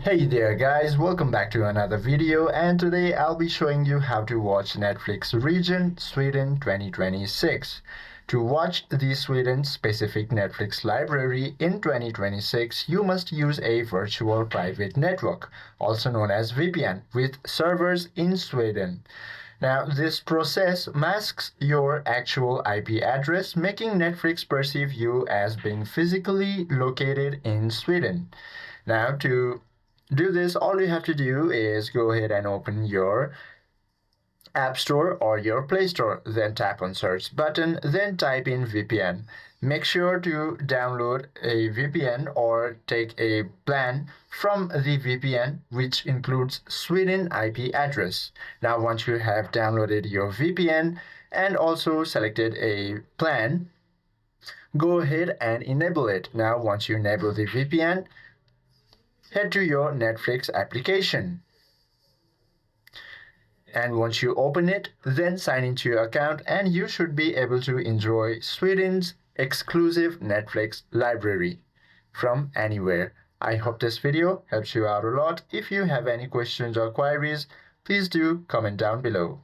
Hey there guys, welcome back to another video, and today I'll be showing you how to watch Netflix region Sweden 2026. To watch the Sweden specific Netflix library in 2026, you must use a virtual private network, also known as VPN, with servers in Sweden. Now, this process masks your actual IP address, making Netflix perceive you as being physically located in Sweden. Now, to do this, all you have to do is go ahead and open your App Store or your Play Store, then tap on search button, then type in VPN. Make sure to download a VPN or take a plan from the VPN, which includes Sweden IP address. Now once you have downloaded your VPN and also selected a plan, go ahead and enable it. Now once you enable the VPN, head to your Netflix application. And once you open it, then sign into your account and you should be able to enjoy Sweden's exclusive Netflix library from anywhere. I hope this video helps you out a lot. If you have any questions or queries, please do comment down below.